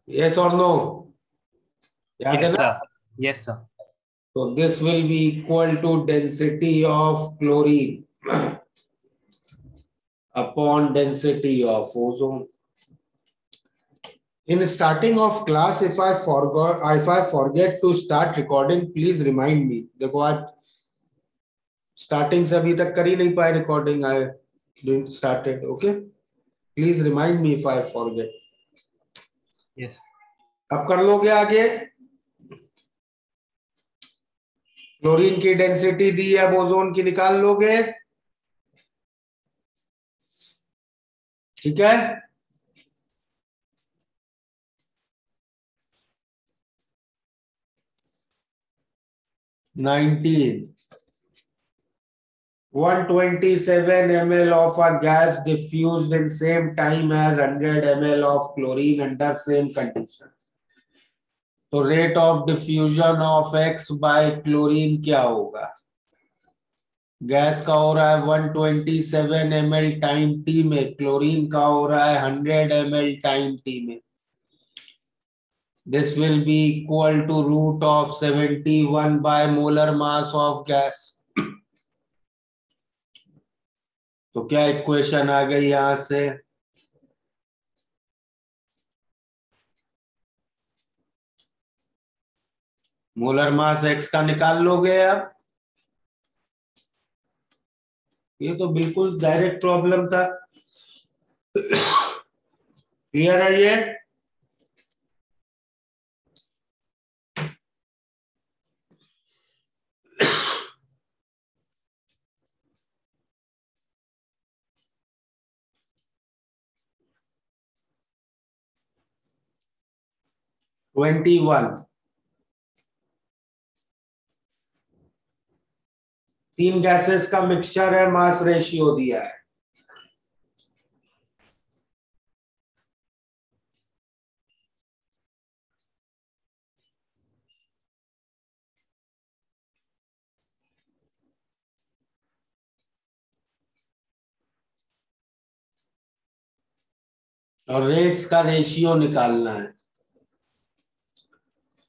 Yes और no? याद है Yes, ना? sir. Yes, sir. तो this will be equal to density of chlorine upon density of ozone. In starting of class, if I forget to start recording, please remind me. देखो आज starting से अभी तक कर ही नहीं पाए recording. I didn't started. Okay, please remind me if I forget. Yes. अब कर लोगे आगे. क्लोरीन की डेंसिटी दी है, अब ओजोन की निकाल लोगे. ठीक है. 19. 127 ml of a gas diffused in same time as 100 ml of chlorine under same conditions. तो rate of diffusion of x by chlorine क्या होगा? गैस का हो रहा है 127 ml टाइम टी में, क्लोरीन का हो रहा है 100 ml टाइम टी में. This will be equal to root of 71 by molar mass of gas. तो क्या इक्वेशन आ गई यहां से? मोलर मास एक्स का निकाल लोगे अब. ये तो बिल्कुल डायरेक्ट प्रॉब्लम था. क्लियर है ये? Twenty one. तीन गैसेस का मिक्सचर है, मास रेशियो दिया है. और रेट्स का रेशियो निकालना है.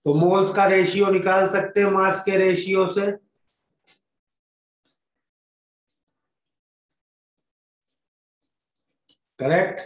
तो मोल्स का रेशियो निकाल सकते हैं मास के रेशियो से. करेक्ट.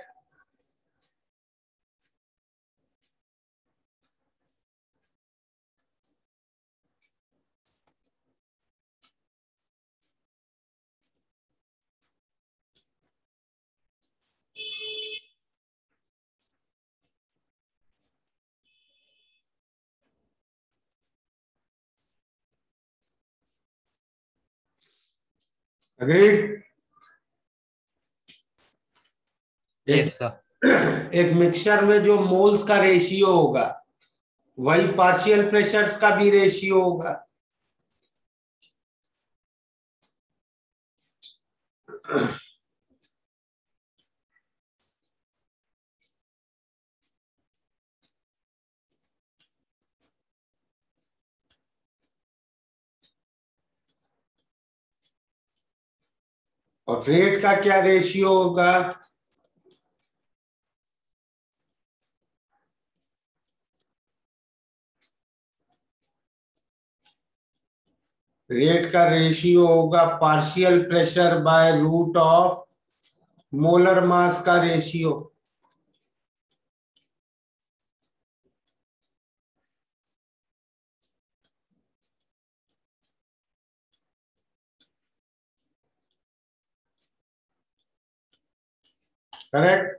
अग्रीड. एक Yes, sir. एक मिक्सचर में जो मोल्स का रेशियो होगा वही पार्शियल प्रेशर्स का भी रेशियो होगा. और रेट का क्या रेशियो होगा? रेट का रेशियो होगा partial pressure by root of molar mass का रेशियो. करेक्ट.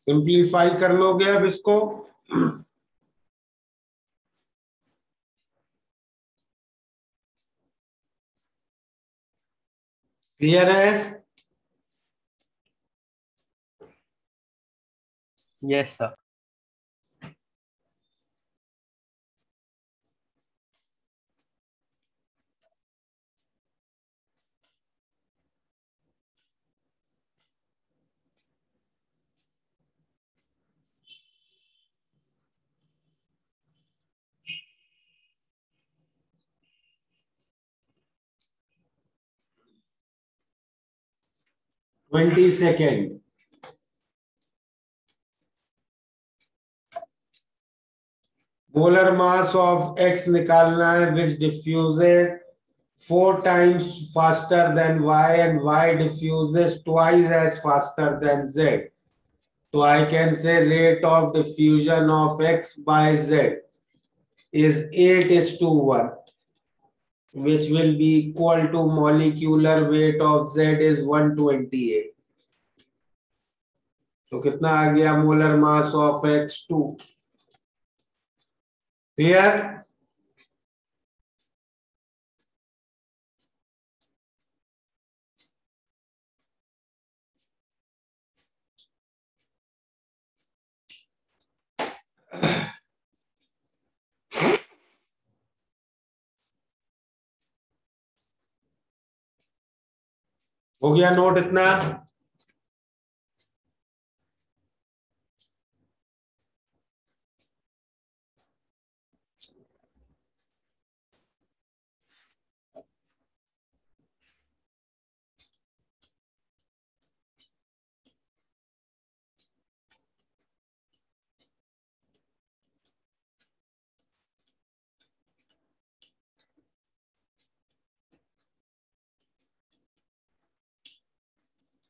सिंप्लीफाई कर लोगे अब इसको. क्लियर है? Yes, sir. 20 second. Molar mass of x निकालना है विच diffuses 4 times faster than y and y diffuses twice as faster than z. So I can say rate of diffusion of x by z is 8:1, which will be equal to molecular weight of z is 128. तो कितना आ गया molar mass of x2? Clear? हो गया note इतना?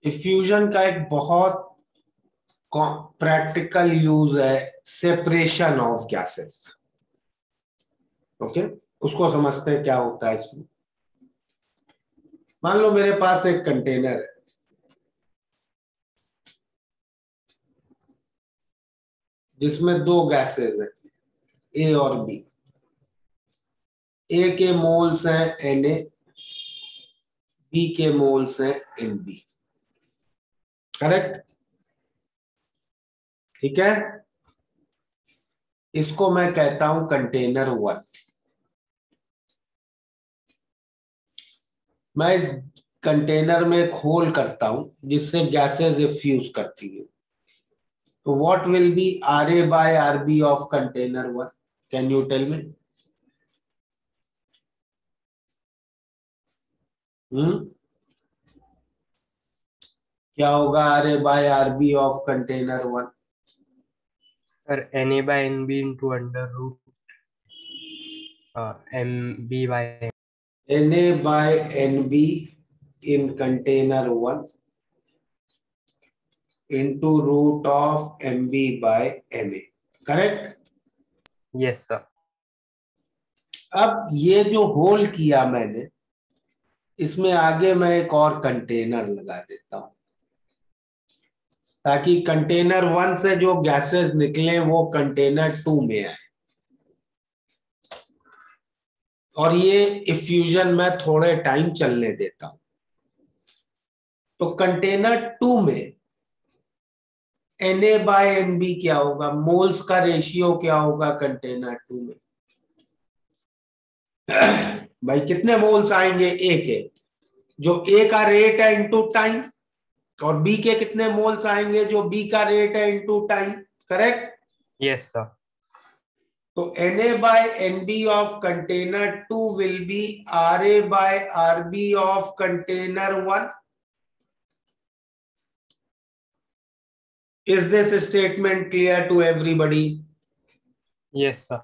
Diffusion का एक बहुत practical use है सेपरेशन ऑफ गैसेस। ओके, उसको समझते हैं क्या होता है इसमें। मान लो मेरे पास एक कंटेनर है, जिसमें 2 गैसेस हैं, ए और बी। ए के मोल्स हैं Na, बी के मोल्स हैं Nb। करेक्ट? ठीक है, इसको मैं कहता हूं कंटेनर 1। मैं इस कंटेनर में एक होल करता हूं जिससे गैसेस फ्यूज करती है। तो what will be Ra by Rb of container 1? Can you tell me? क्या होगा Ra by Rb of container 1? Sir, Na by Nb into under root Mb by Na by Nb in container 1 into root of Mb by Ma। Correct? yes sir. अब ये जो whole किया मैंने, इसमें आगे मैं एक और कंटेनर लगा देता हूं, ताकि कंटेनर 1 से जो गैसेस निकले वो कंटेनर 2 में आए। और ये इफ्यूजन मैं थोड़े टाइम चलने देता हूं। तो कंटेनर 2 में Na by Nb क्या होगा? मोल्स का रेशियो क्या होगा कंटेनर 2 में? भाई कितने मोल्स आएंगे? ए के, जो ए का रेट है इनटू टाइम, और बी के कितने मोल्स आएंगे जो बी का रेट है into time. Correct? Yes sir. तो Na by Nb of container 2 will be Ra by Rb of container 1. Is this statement clear to everybody? Yes sir.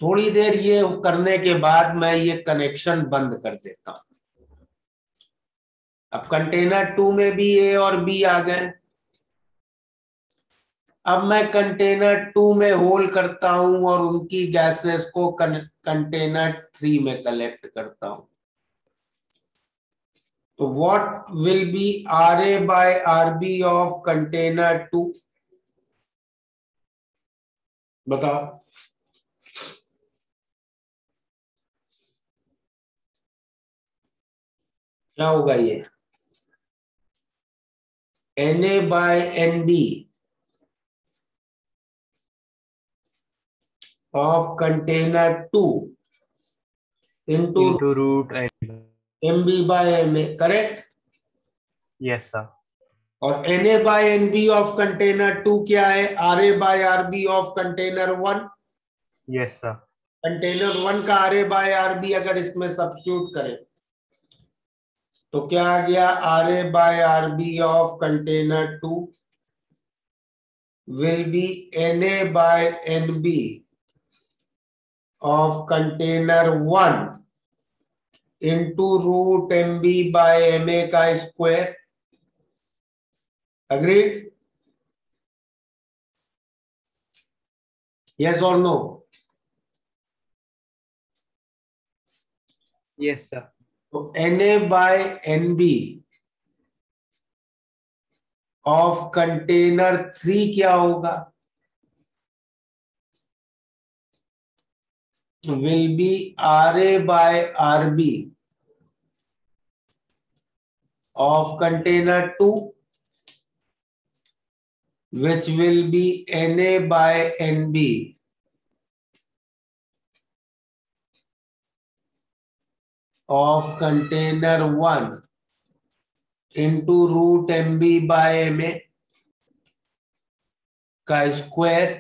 थोड़ी देर ये करने के बाद मैं ये कनेक्शन बंद कर देता हूं। अब कंटेनर 2 में भी ए और बी आ गए। अब मैं कंटेनर 2 में होल करता हूं और उनकी गैसेस को कंटेनर 3 में कलेक्ट करता हूं। तो what will be Ra by Rb of container 2? बताओ क्या होगा? ये Na by Nb of container 2 into root Mb by Ma। Correct? yes sir. और Na by Nb of container 2 क्या है? Ra by Rb of container 1। Yes sir. Container 1 का Ra by Rb अगर इसमें सब्स्टिट्यूट करें तो क्या आ गया, RA by RB of container 2 will be NA by NB of container 1 into root MB by MA का square. Agreed? Yes or no? Yes, sir. तो NA by NB of container 3 क्या होगा, will be RA by RB of container 2 which will be NA by NB of container 1 into root MB by MA का square.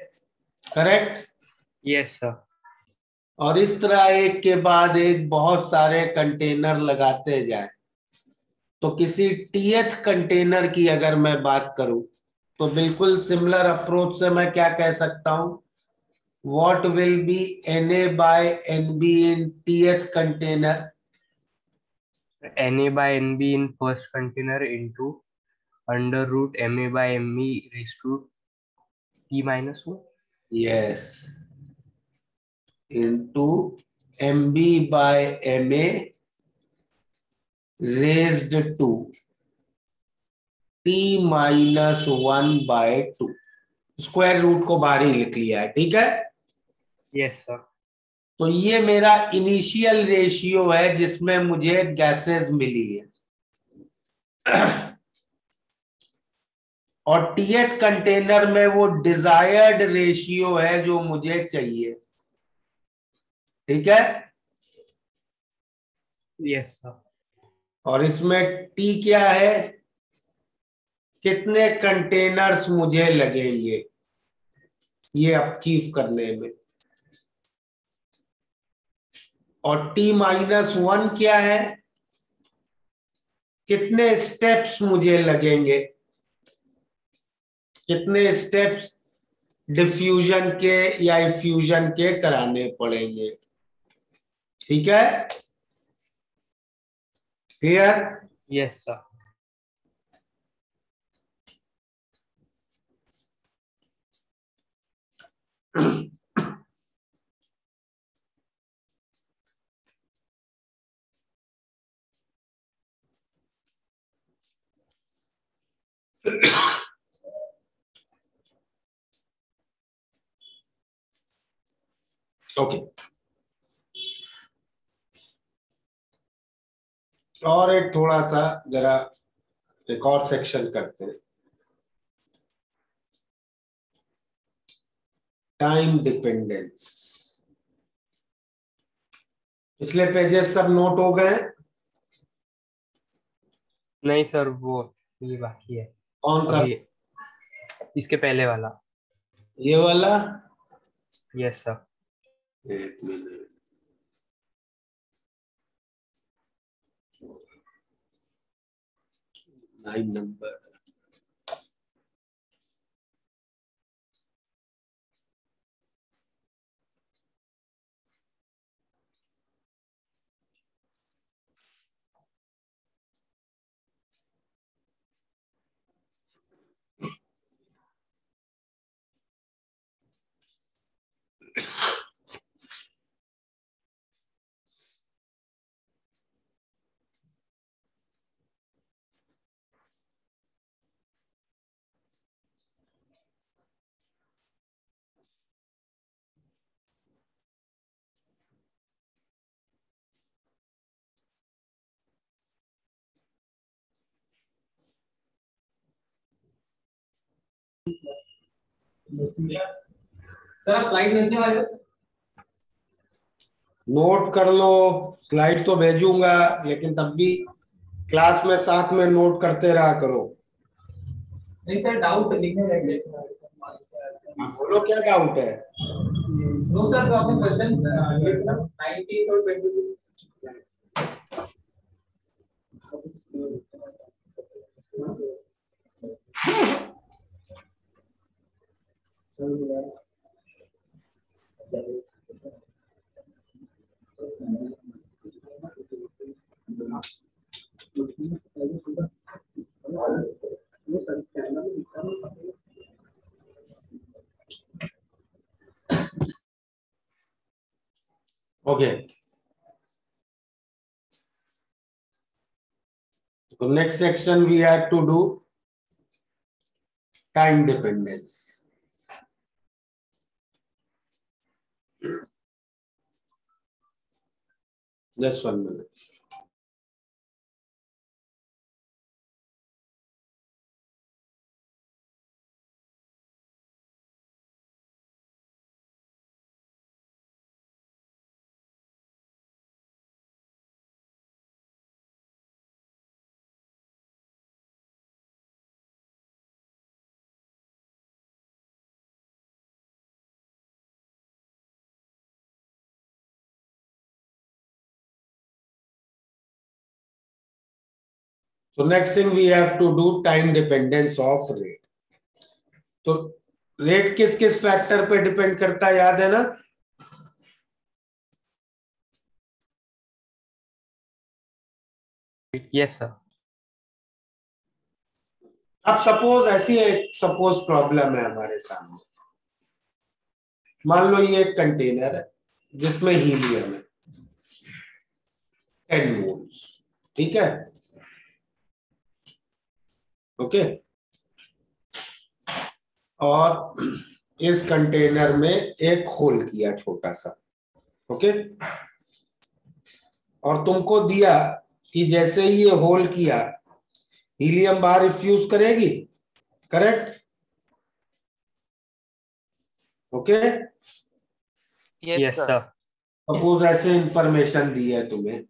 Correct? Yes, sir. और इस तरह एक के बाद एक बहुत सारे कंटेनर लगाते जाए। तो किसी टीएथ कंटेनर की अगर मैं बात करूं तो बिल्कुल सिमिलर अप्रोच से मैं क्या कह सकता हूं, what will be NA by NB in teeth container, NA by NB in first container into under root MA by ME raised to T minus 1. Yes, into MB by MA raised to T minus 1 by 2। Square root को बाहर ही लिख लिया है, ठीक है। Yes, sir. तो ये मेरा इनिशियल रेशियो है जिसमें मुझे गैसेस मिली है और टीएथ कंटेनर में वो डिजायर्ड रेशियो है जो मुझे चाहिए, ठीक है। Yes, sir. और इसमें टी क्या है, कितने कंटेनर्स मुझे लगेंगे ये अचीव करने में, और T minus 1 क्या है, कितने स्टेप्स मुझे लगेंगे, कितने स्टेप्स डिफ्यूजन के या इफ्यूजन के कराने पड़ेंगे, ठीक है। क्लियर? Yes, sir. ओके, और एक थोड़ा सा जरा एक और सेक्शन करते हैं, टाइम डिपेंडेंस। पिछले पेजेस सब नोट हो गए? नहीं सर, वो ये बाकी है। कौन सा? अभी इसके पहले वाला। ये वाला? Yes sir. एक मिनट, लाइन नंबर सर आप स्लाइड भेजने वाले हो? नोट कर लो, स्लाइड तो भेजूंगा लेकिन तब भी क्लास में साथ में नोट करते रहा करो। नहीं सर, डाउट लिखने रहेंगे। हाँ, बोलो क्या डाउट है? नो सर, तो आपने क्वेश्चन 19 और 22 Okay. So next section we have to do time dependence. Just 1 minute. So next thing we have to do time dependence of rate. तो रेट किस किस फैक्टर पे डिपेंड करता है, याद है ना? Yes, sir. अब सपोज ऐसी एक सपोज प्रॉब्लम है हमारे सामने. मान लो ये एक कंटेनर है जिसमें हीलियम है 10 मोल्स. ठीक है, ओके. और इस कंटेनर में एक होल किया छोटा सा, ओके. और तुमको दिया कि जैसे ही ये होल किया हीलियम बाहर रिफ्यूज करेगी, correct? Okay. Yes, sir. Suppose ऐसे इंफॉर्मेशन दी है तुम्हें,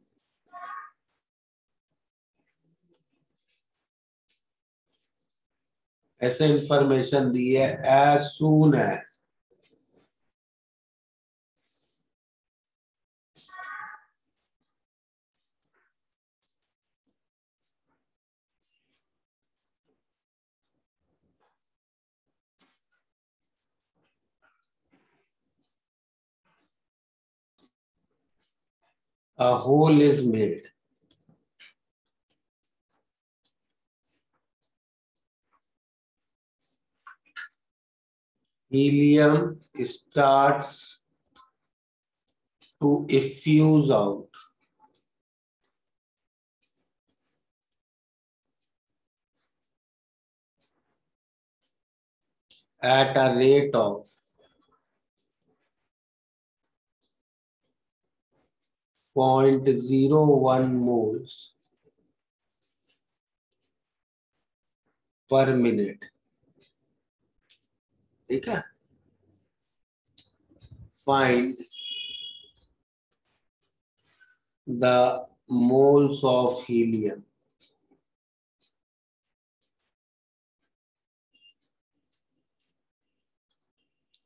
ऐसे इंफॉर्मेशन दी है as soon as a hole is made. Helium starts to effuse out at a rate of 0.01 moles per minute. ठीक है. Find the moles of helium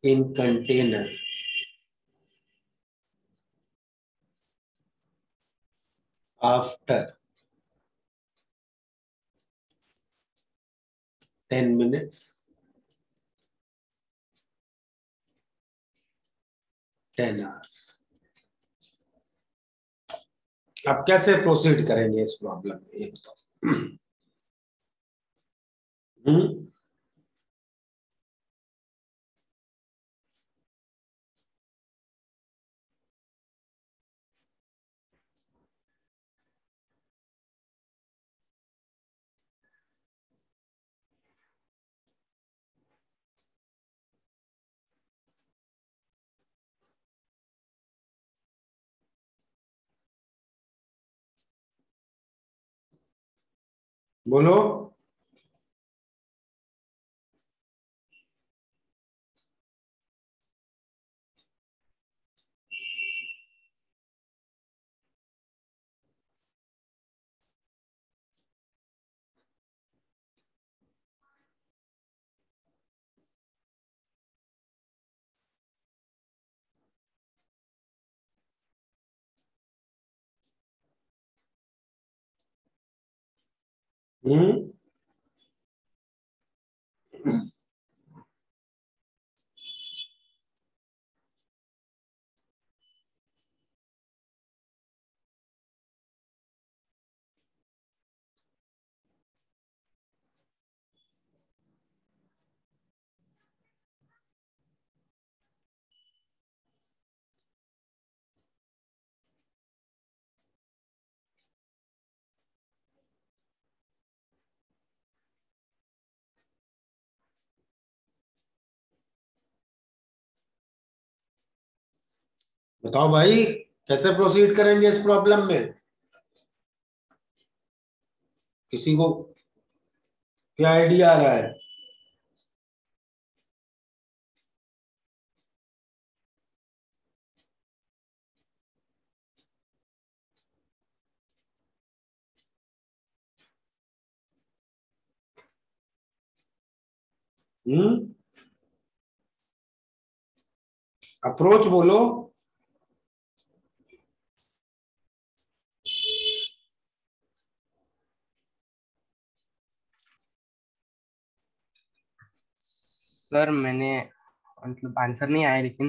in container after 10 minutes, 10 hours. अब कैसे प्रोसीड करेंगे इस problem में, ये बताओ. बोलो. हम्म बताओ भाई, कैसे प्रोसीड करेंगे इस प्रॉब्लम में? किसी को क्या आइडिया आ रहा है? अप्रोच बोलो। सर मैंने मतलब आंसर नहीं आया, लेकिन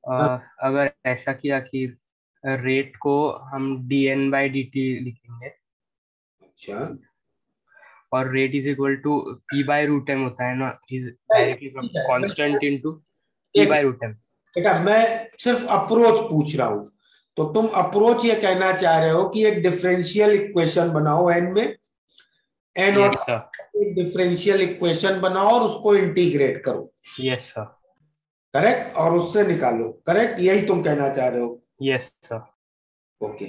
हाँ, अगर ऐसा किया कि रेट को हम dn/dt लिखेंगे, अच्छा, और rate is equal to p/√m होता है ना, इज नहीं, डायरेक्टली ठीक है, कांस्टेंट इनटू एक p/√m। बेटा, मैं सिर्फ अप्रोच पूछ रहा हूं। तो तुम अप्रोच ये कहना चाह रहे हो कि एक डिफरेंशियल इक्वेशन बनाओ एन में, एन और यस सर। एक डिफरेंशियल इक्वेशन बनाओ और उसको इंटीग्रेट करो। Yes sir. करेक्ट, और उससे निकालो। करेक्ट, यही तुम कहना चाह रहे हो? Yes sir. ओके।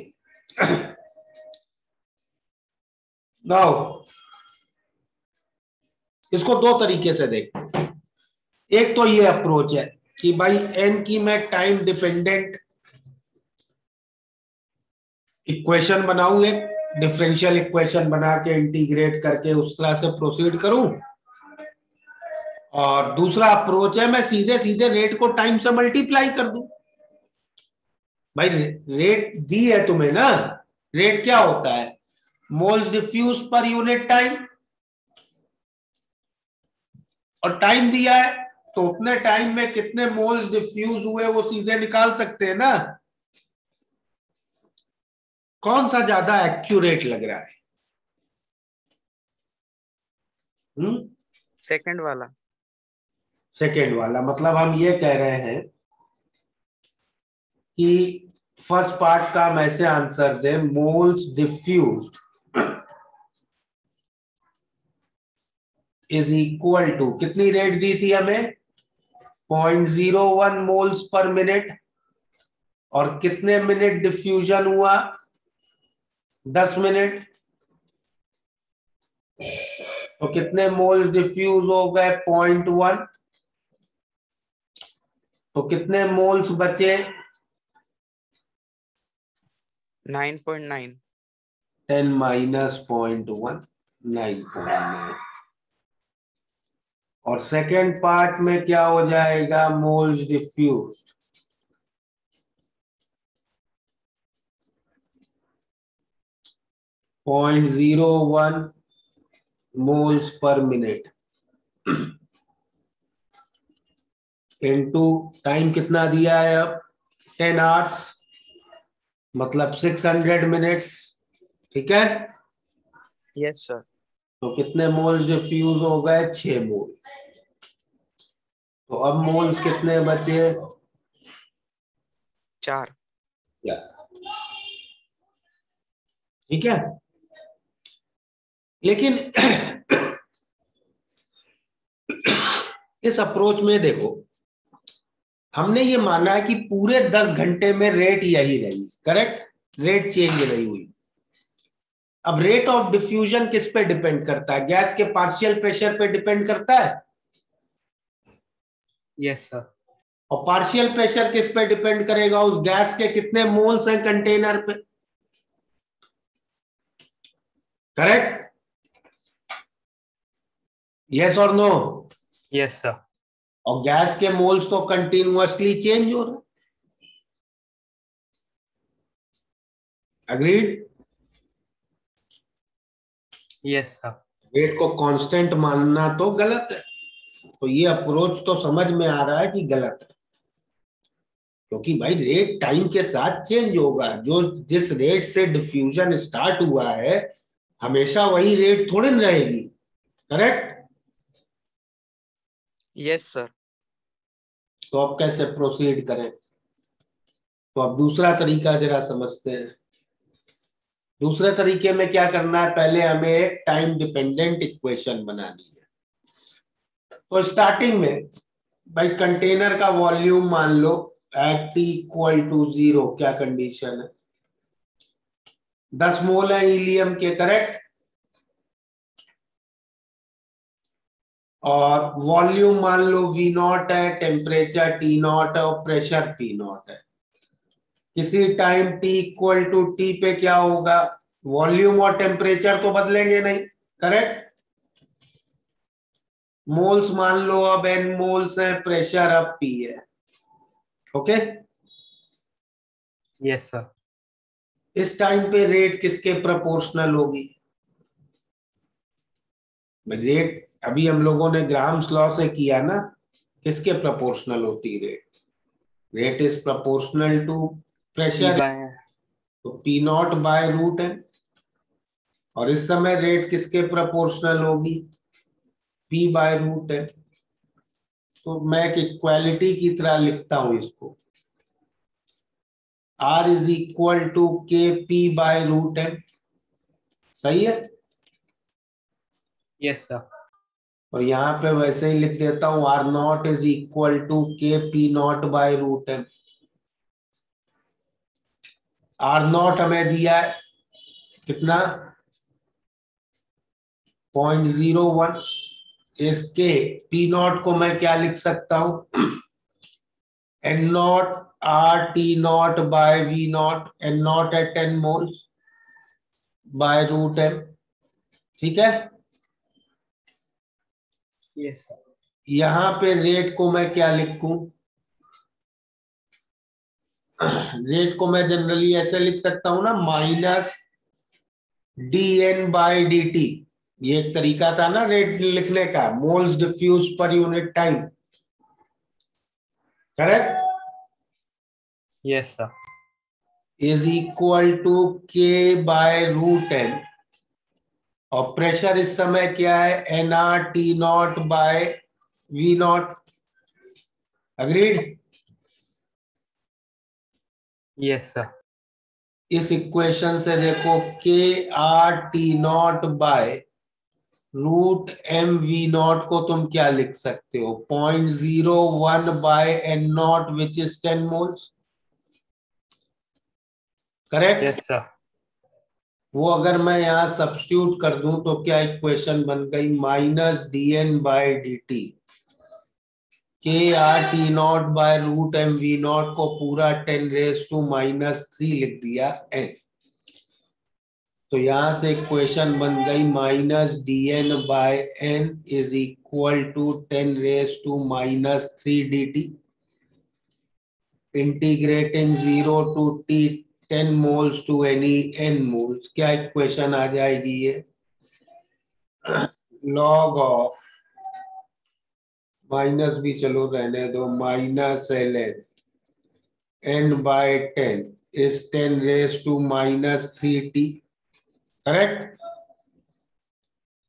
नाउ इसको दो तरीके से देखो। एक तो ये अप्रोच है कि भाई एन की मैं टाइम डिपेंडेंट इक्वेशन बनाऊं, एक डिफरेंशियल इक्वेशन बना के इंटीग्रेट करके उस तरह से प्रोसीड करूं। और दूसरा अप्रोच है मैं सीधे सीधे रेट को टाइम से मल्टीप्लाई कर दूं। भाई रेट दी है तुम्हें ना, रेट क्या होता है? Moles diffuse per unit time, और टाइम दिया है तो उतने टाइम में कितने मोल्स डिफ्यूज हुए वो सीधे निकाल सकते हैं ना। कौन सा ज्यादा एक्यूरेट लग रहा है? सेकंड वाला। सेकेंड वाला। मतलब हम ये कह रहे हैं कि फर्स्ट पार्ट का हम ऐसे आंसर दे, moles diffused is equal to, कितनी रेट दी थी हमें? 0.01 मोल्स पर मिनट। और कितने मिनट डिफ्यूजन हुआ? 10 मिनट। तो कितने मोल्स डिफ्यूज हो गए? 0.1। तो कितने मोल्स बचे? 9.9। 10 माइनस 0.1, 9.9। और सेकेंड पार्ट में क्या हो जाएगा? Moles diffused 0.01 moles per minute into time कितना दिया है अब? 10 आवर्स, मतलब 600 मिनट्स। ठीक है, यस सर। तो कितने मोल्स डिफ्यूज हो गए? 6 मोल। तो अब मोल्स कितने बचे? 4। या, ठीक है। लेकिन इस अप्रोच में देखो, हमने ये माना है कि पूरे 10 घंटे में रेट यही रही। करेक्ट, रेट चेंज नहीं हुई। अब रेट ऑफ डिफ्यूजन किस पे डिपेंड करता है? गैस के पार्शियल प्रेशर पे डिपेंड करता है। Yes sir. और पार्शियल प्रेशर किस पे डिपेंड करेगा? उस गैस के कितने मोल्स हैं कंटेनर पे। करेक्ट, यस और नो? Yes sir. और गैस के मोल्स तो कंटिन्यूअसली चेंज हो रहे। अग्रीड? Yes, sir. रेट को कांस्टेंट मानना तो गलत है। तो ये अप्रोच तो समझ में आ रहा है कि गलत है, क्योंकि भाई रेट टाइम के साथ चेंज होगा। जो जिस रेट से डिफ्यूजन स्टार्ट हुआ है हमेशा वही रेट थोड़ी न रहेगी, करेक्ट? Yes, sir. तो अब कैसे प्रोसीड करें? तो अब दूसरा तरीका जरा समझते हैं। दूसरे तरीके में क्या करना है, पहले हमें एक टाइम डिपेंडेंट इक्वेशन बनानी है। तो स्टार्टिंग में भाई कंटेनर का वॉल्यूम मान लो एट टी इक्वल टू 0, क्या कंडीशन है? 10 मोल है हीलियम के, करेक्ट? और वॉल्यूम मान लो V0 है, टेम्परेचर T0 है और प्रेशर P0 है। किसी time t equal to T पे क्या होगा? वॉल्यूम और टेम्परेचर तो बदलेंगे नहीं, करेक्ट? मोल्स मान लो अब n मोल्स है, प्रेशर अब P है, ओके? Yes, sir. इस टाइम पे रेट किसके प्रोपोर्शनल होगी? रेट अभी हम लोगों ने ग्राम्स लॉ से किया ना, किसके प्रोपोर्शनल होती rate? Rate is proportional to P pressure, by तो पी नॉट बाय रूट है। और इस समय रेट किसके प्रोपोर्शनल होगी? पी बाय रूट है। तो मैं एक इक्वालिटी की तरह लिखता हूं इसको, R is equal to K P bye root है, सही है? yes, sir. और यहाँ पे वैसे ही लिख देता हूं R naught is equal to K P naught by root है। आर नॉट हमें दिया है कितना? 0.01। इसके पी नॉट को मैं क्या लिख सकता हूं? N naught R T not by V naught, N naught है 10 मोल्स बाय रूट एम, ठीक है? Yes, sir. यहां पे रेट को मैं क्या लिखूं? रेट को मैं जनरली ऐसे लिख सकता हूं ना, minus D N by D T. ये एक तरीका था ना रेट लिखने का, moles diffuse per unit time, correct? Yes, sir. Is equal to K by root N. और प्रेशर इस समय क्या है? N R T not by V naught, agreed? Yes, sir. इस इक्वेशन से देखो, K R T not by root M V not को तुम क्या लिख सकते हो? 0.01 bye N naught which is 10 moles, correct? Yes, sir. वो अगर मैं यहाँ सब्स्टिट्यूट कर दूं तो क्या इक्वेशन बन गई? Minus D N by D T, K R T not by root M V not को पूरा 10⁻³ लिख दिया एन। तो यहां से इक्वेशन बन गई minus D N by N is equal to 10⁻³ D T, integrating 0 to T 10 moles to any N moles. क्या इक्वेशन आ जाएगी ये? लॉग ऑफ, माइनस भी चलो रहने दो, minus L N N by 10 is 10⁻³ T, correct?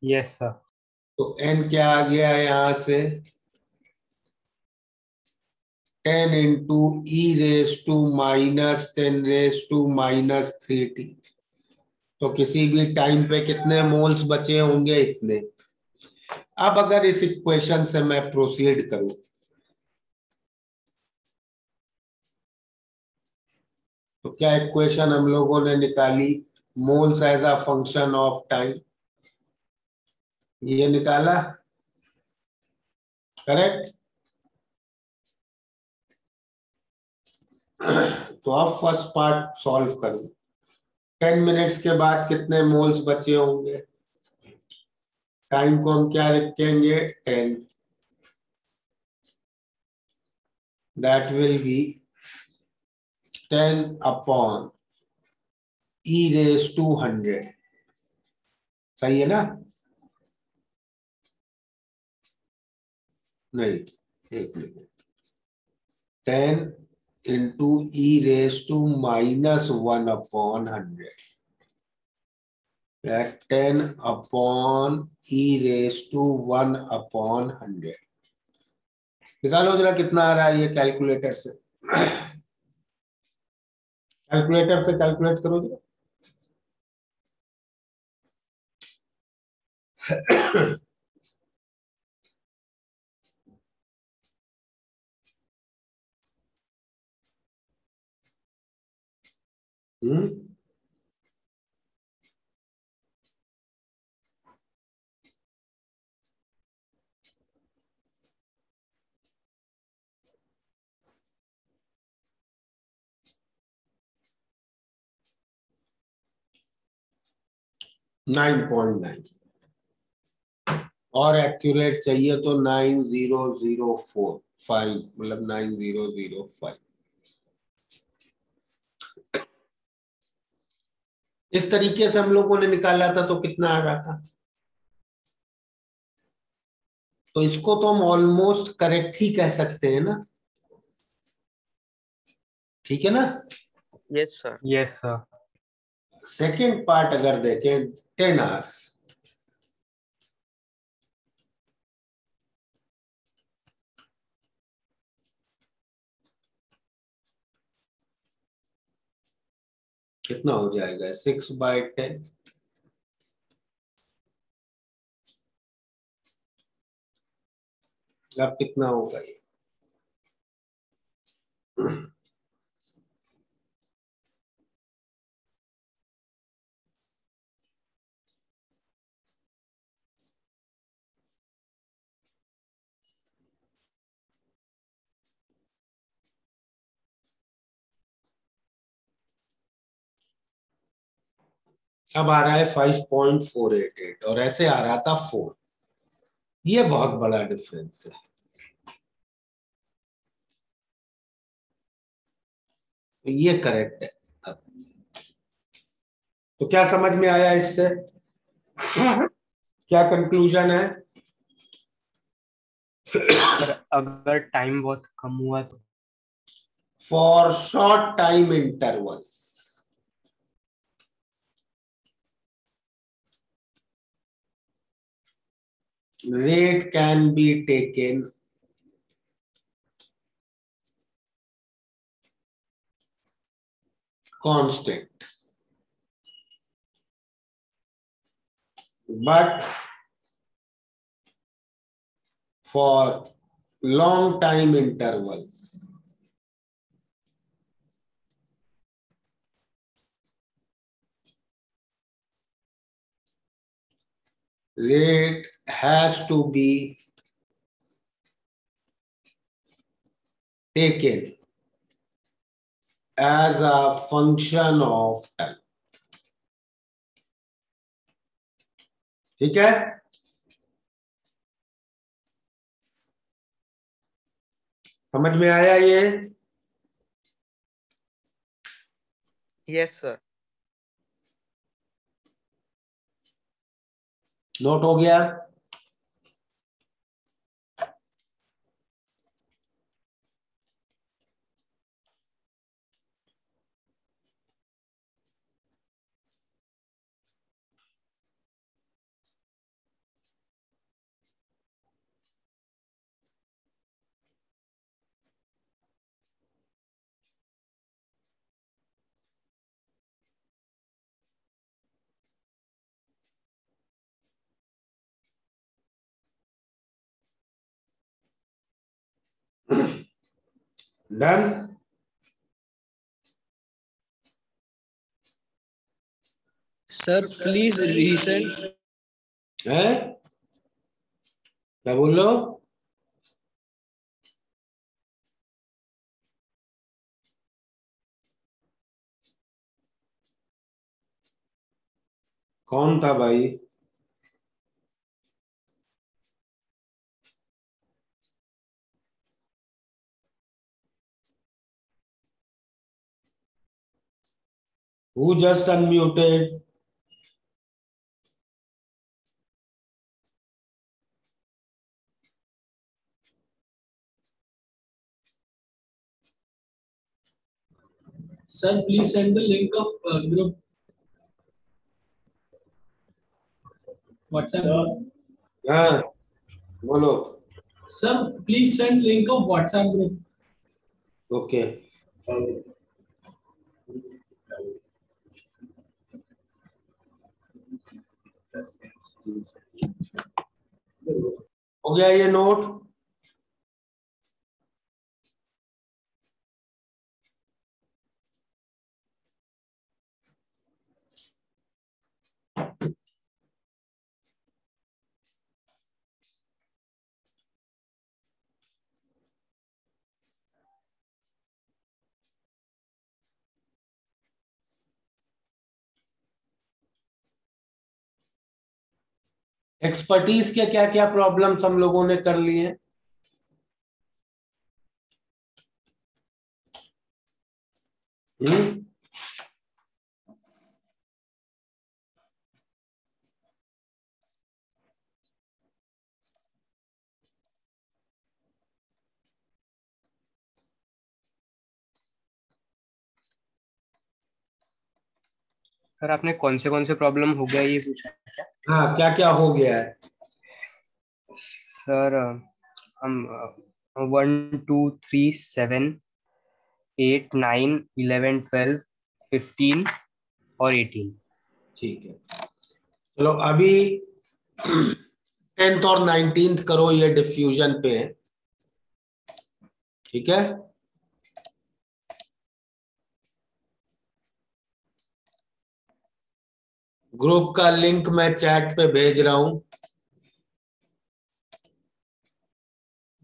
Yes, sir. तो n क्या आ गया यहां से? 10 इंटू e⁻⁻10⁻³ टी। तो किसी भी टाइम पे कितने मोल्स बचे होंगे? इतने। अब अगर इस इक्वेशन से मैं प्रोसीड करूं तो क्या इक्वेशन हम लोगों ने निकाली? Moles as a function of time, ये निकाला, करेक्ट? तो अब फर्स्ट पार्ट सॉल्व करूं। 10 मिनट्स के बाद कितने मोल्स बचे होंगे? टाइम को हम क्या लिखेंगे? 10। That will be 10 upon e⁻²⁰। सही है ना? नहीं, एक मिनट, 10 × e⁻⁻1/100 या 10/e⁻1/100। निकालो जरा कितना आ रहा है ये कैलकुलेटर से। कैलकुलेटर से कैलकुलेट करो जरा। हम्म, 9.9 और एक्यूरेट चाहिए तो 9004 मतलब 9005। इस तरीके से हम लोगों ने निकाला था तो कितना आ रहा था? तो इसको तो हम ऑलमोस्ट करेक्ट ही कह सकते हैं ना, ठीक है ना? Yes, sir. Yes, sir. Second part अगर देखें, 10 आवर्स, कितना हो जाएगा? 6/10। अब कितना होगा ये? अब आ रहा है 5.488 और ऐसे आ रहा था 4। ये बहुत बड़ा डिफरेंस है। तो ये करेक्ट है। अब तो क्या समझ में आया इससे? क्या कंक्लूजन है? सर अगर टाइम बहुत कम हुआ तो? For short time intervals rate can be taken constant, but for long time intervals rate has to be taken as a function of time। ठीक है? समझ में आया ये? Yes, sir. नोट हो गया? डन? Sir, please resend. है? क्या बोल लो? कौन था भाई? Who just unmuted? Sir, please send the link of group. WhatsApp. हाँ बोलो. Sir, please send link of WhatsApp group. Okay. हो गया ये नोट. एक्सपर्टीज के क्या क्या प्रॉब्लम्स हम लोगों ने कर लिए. सर आपने कौन से प्रॉब्लम हो गया ये पूछा क्या? हाँ क्या क्या हो गया है. सर हम 1 2 3 7 8 9 11 12 15 और 18. ठीक है. चलो अभी 10th और 19th करो, ये डिफ्यूजन पे है. ठीक है. ग्रुप का लिंक मैं चैट पे भेज रहा हूं.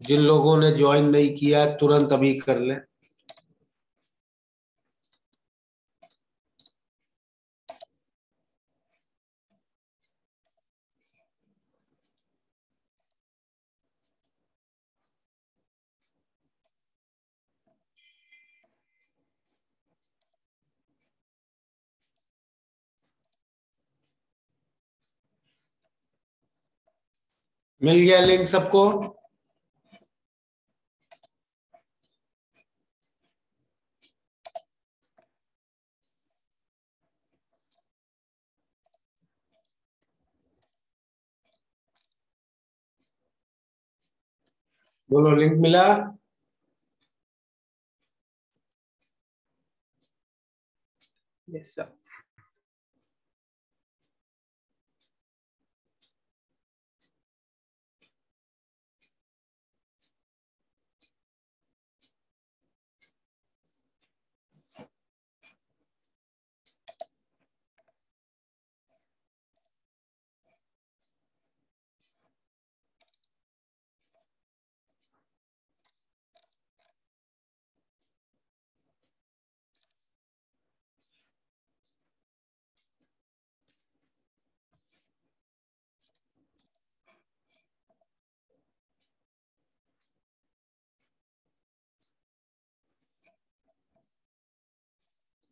जिन लोगों ने ज्वाइन नहीं किया तुरंत अभी कर लें. मिल गया लिंक सबको. बोलो लिंक मिला. Yes sir.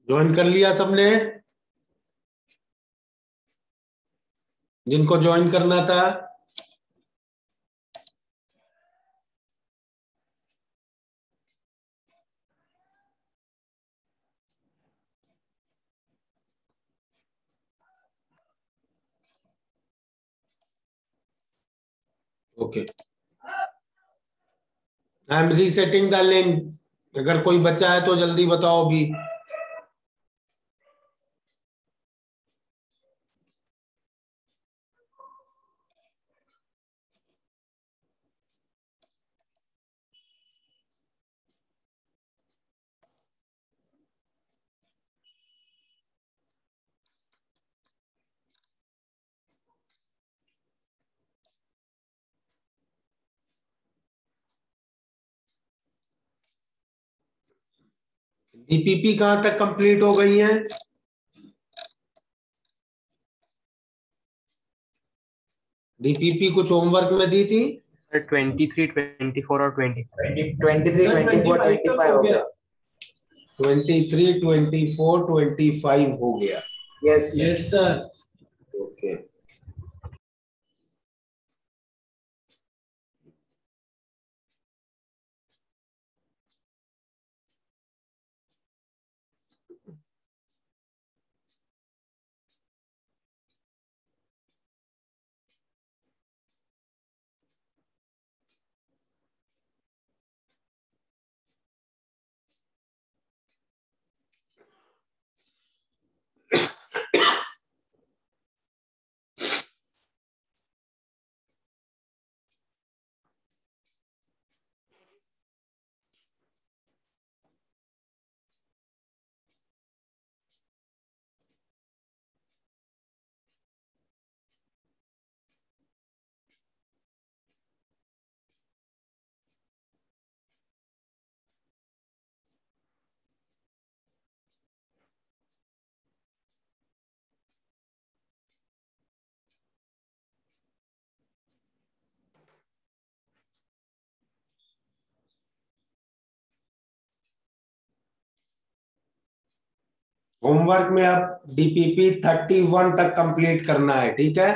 ज्वाइन कर लिया सबने जिनको ज्वाइन करना था. Okay. I am resetting the link. अगर कोई बचा है तो जल्दी बताओ भी. डीपीपी कहां तक कंप्लीट हो गई है. डीपीपी कुछ होमवर्क में दी थी. सर 23 24 और 25. 23 24 25 हो गया. 23 24 25 हो गया. Yes. Yes, sir. Okay. Homework में अब डीपीपी 31 तक कंप्लीट करना है, ठीक है।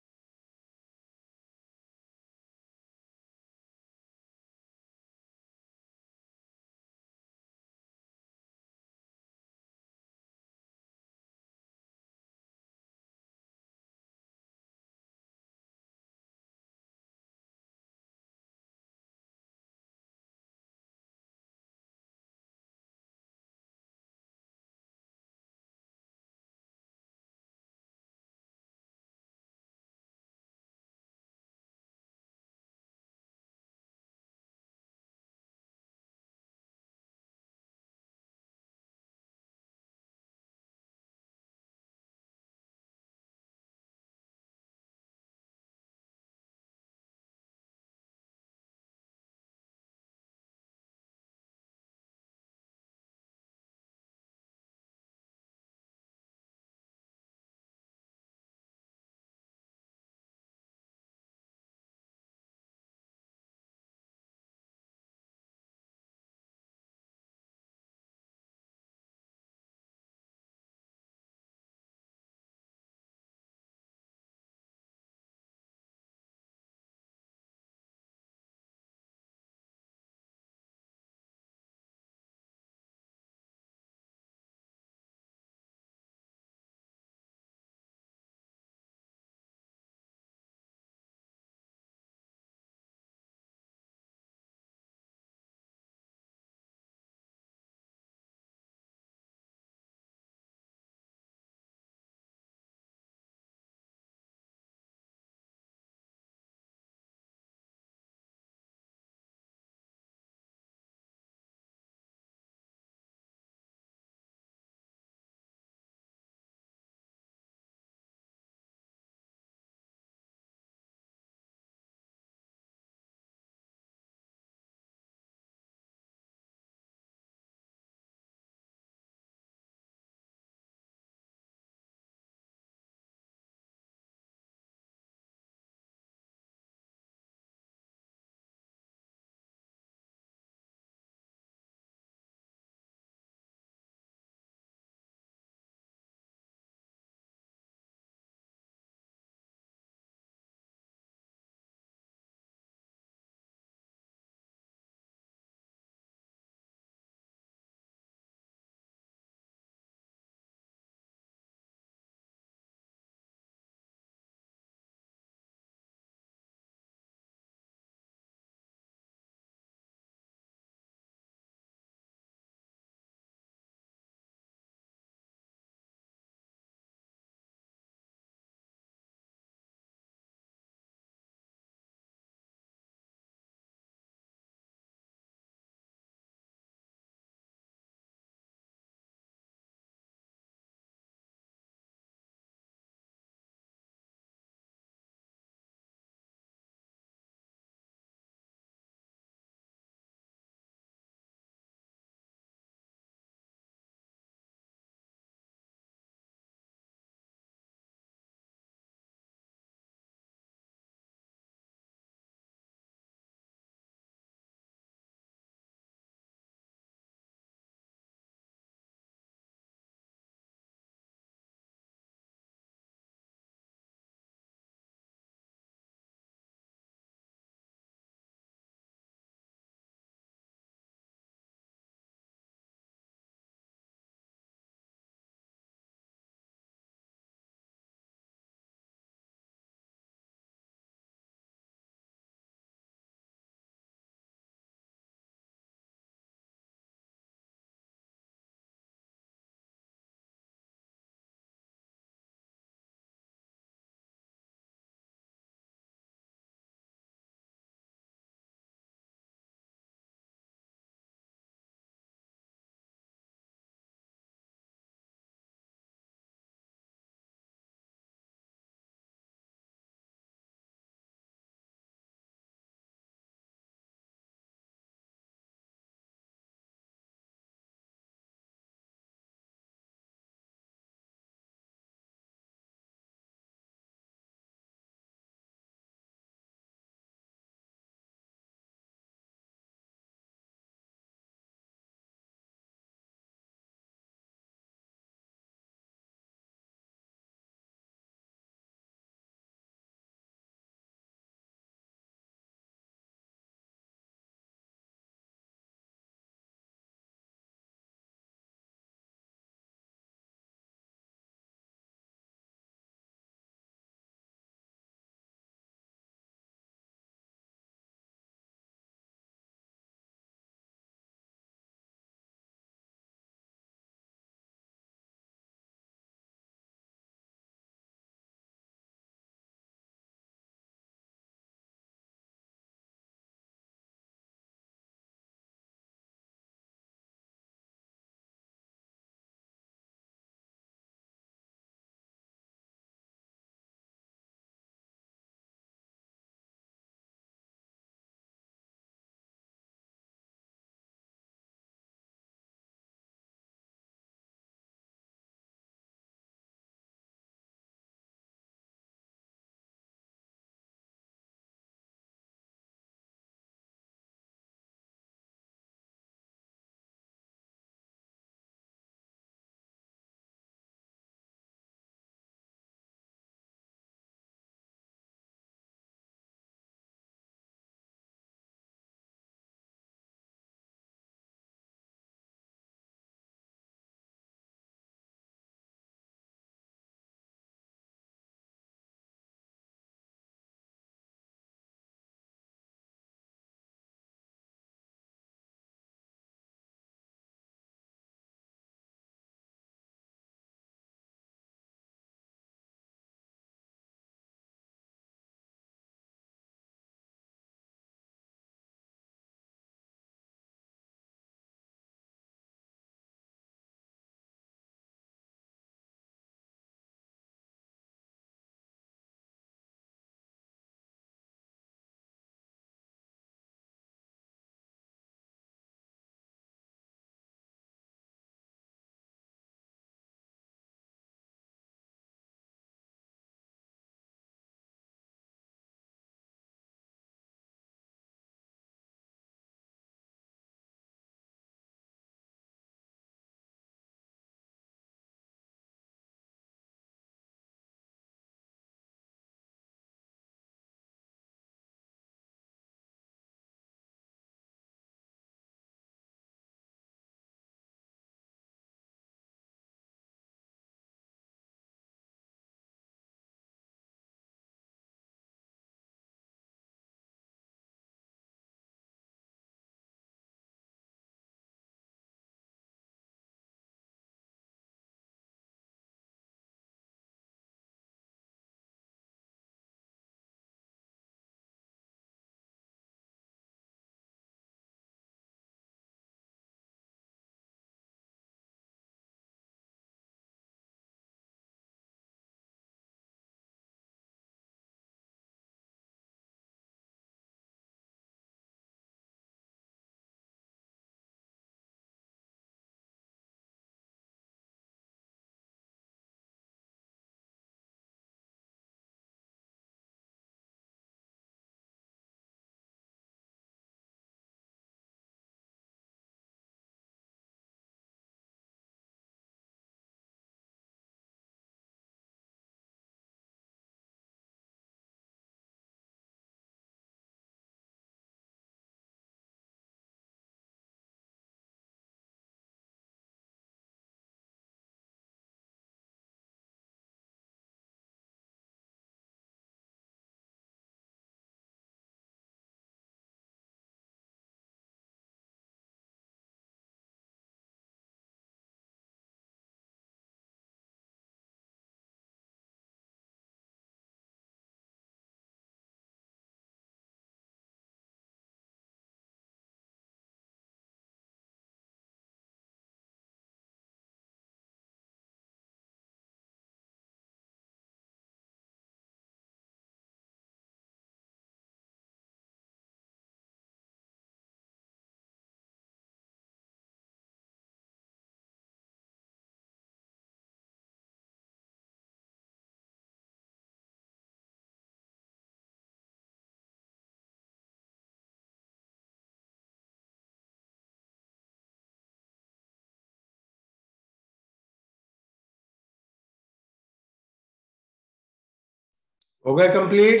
हो गए कंप्लीट?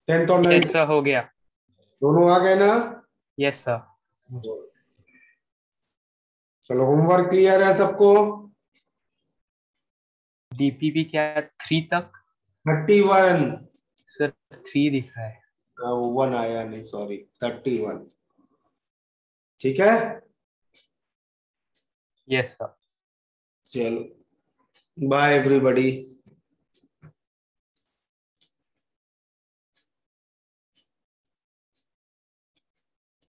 10th और 9th यस सर, हो गया. दोनों आ गए ना? Yes sir. चलो होमवर्क क्लियर है सबको? डीपीपी क्या 3 तक? 31 सर 3 दिख रहा है. वो 1 आया नहीं, सॉरी 31. ठीक है, यस सर. चलो बाय एवरीबॉडी.